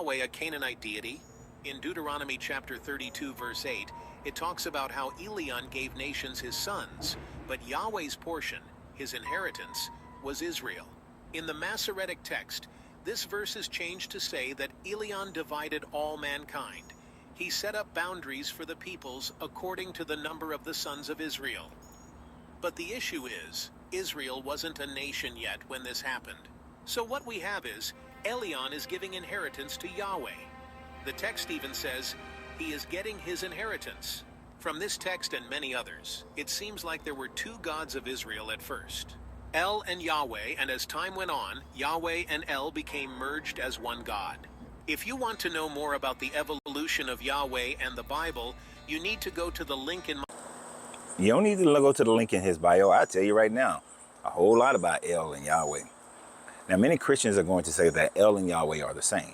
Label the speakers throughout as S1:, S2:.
S1: Yahweh a Canaanite deity? In Deuteronomy chapter 32 verse 8, it talks about how Elion gave nations his sons, but Yahweh's portion, his inheritance, was Israel. In the Masoretic text, this verse is changed to say that Elion divided all mankind. He set up boundaries for the peoples according to the number of the sons of Israel. But the issue is, Israel wasn't a nation yet when this happened. So what we have is, Elion is giving inheritance to Yahweh. The text even says, he is getting his inheritance. From this text and many others, it seems like there were two gods of Israel at first, El and Yahweh, and as time went on, Yahweh and El became merged as one God. If you want to know more about the evolution of Yahweh and the Bible, you need to go to the link in my...
S2: You don't need to go to the link in his bio. I'll tell you right now, a whole lot about El and Yahweh. Now, many Christians are going to say that El and Yahweh are the same,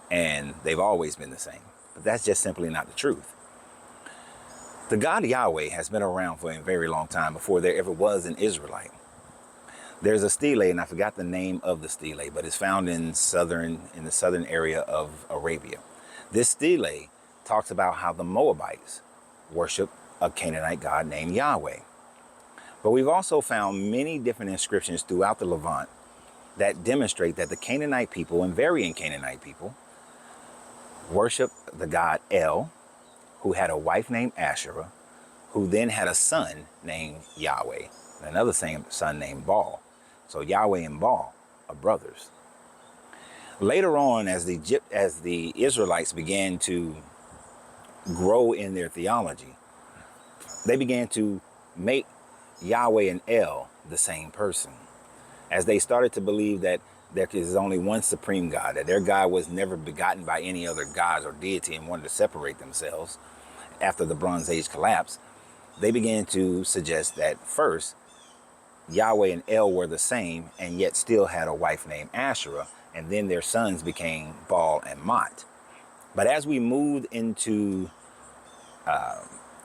S2: and they've always been the same. But that's just simply not the truth. The God Yahweh has been around for a very long time before there ever was an Israelite. There's a stele, and I forgot the name of the stele, but it's found in the southern area of Arabia. This stele talks about how the Moabites worship a Canaanite god named Yahweh. But we've also found many different inscriptions throughout the Levant that demonstrate that the Canaanite people and varying Canaanite people worship the god El, who had a wife named Asherah, who then had a son named Yahweh, and another son named Baal. So Yahweh and Baal are brothers. Later on, as the Israelites began to grow in their theology, they began to make Yahweh and El the same person. As they started to believe that there is only one supreme God, that their God was never begotten by any other gods or deity and wanted to separate themselves after the Bronze Age collapse, they began to suggest that first, Yahweh and El were the same and yet still had a wife named Asherah, and then their sons became Baal and Mot. But as we moved into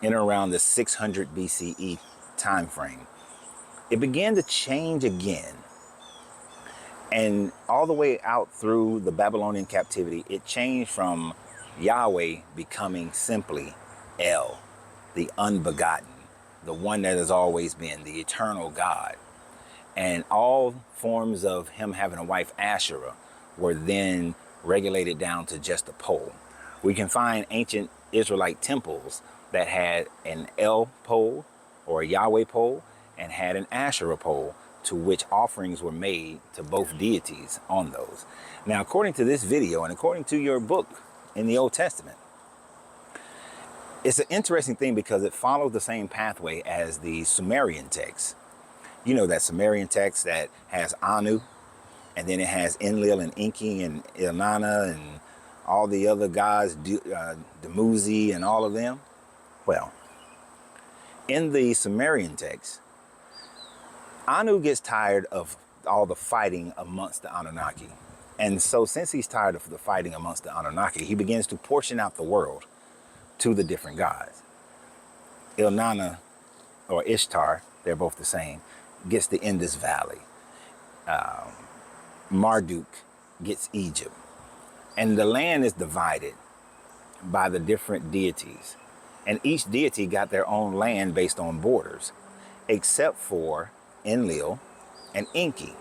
S2: in and around the 600 BCE time frame, it began to change again. And all the way out through the Babylonian captivity, it changed from Yahweh becoming simply El, the unbegotten, the one that has always been, the eternal God. And all forms of him having a wife, Asherah, were then regulated down to just a pole. We can find ancient Israelite temples that had an El pole or a Yahweh pole and had an Asherah pole, to which offerings were made to both deities on those. Now, according to this video and according to your book in the Old Testament, it's an interesting thing because it follows the same pathway as the Sumerian text. You know, that Sumerian text that has Anu, and then it has Enlil and Enki and Elnana and all the other gods, Dumuzi and all of them. Well, in the Sumerian text, Anu gets tired of all the fighting amongst the Anunnaki. And so since he's tired of the fighting amongst the Anunnaki, he begins to portion out the world to the different gods. Elnana, or Ishtar, they're both the same, gets the Indus Valley. Marduk gets Egypt. And the land is divided by the different deities. And each deity got their own land based on borders, except for Enlil and Enki.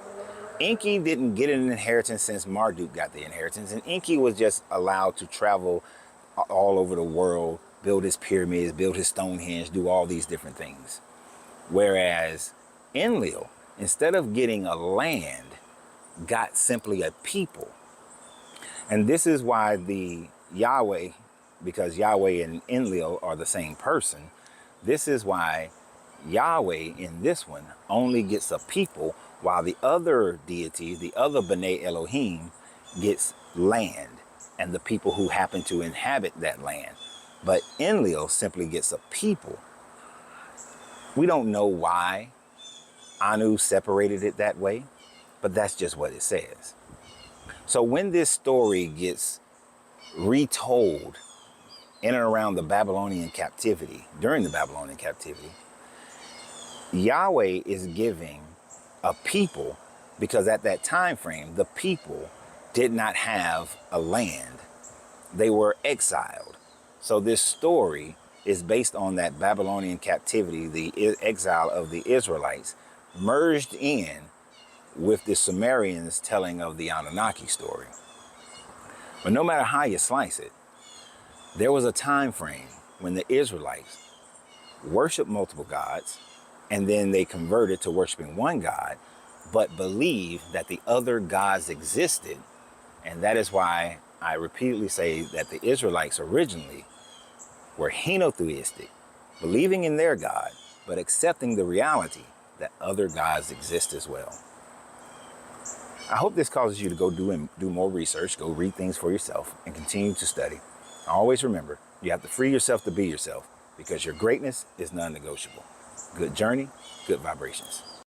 S2: Enki didn't get an inheritance since Marduk got the inheritance, and Enki was just allowed to travel all over the world, build his pyramids, build his Stonehenge, do all these different things. Whereas Enlil, instead of getting a land, got simply a people. And this is why the Yahweh, because Yahweh and Enlil are the same person, this is why Yahweh in this one only gets a people, while the other deities, the other B'nai Elohim, gets land and the people who happen to inhabit that land. But Enlil simply gets a people. We don't know why Anu separated it that way, but that's just what it says. So when this story gets retold in and around the Babylonian captivity, during the Babylonian captivity, Yahweh is giving a people, because at that time frame, the people did not have a land. They were exiled. So this story is based on that Babylonian captivity, the exile of the Israelites, merged in with the Sumerians telling of the Anunnaki story. But no matter how you slice it, there was a time frame when the Israelites worshiped multiple gods, and then they converted to worshiping one God, but believed that the other gods existed. And that is why I repeatedly say that the Israelites originally were henotheistic, believing in their God, but accepting the reality that other gods exist as well. I hope this causes you to go do more research, go read things for yourself, and continue to study. Always remember, you have to free yourself to be yourself, because your greatness is non-negotiable. Good journey, good vibrations.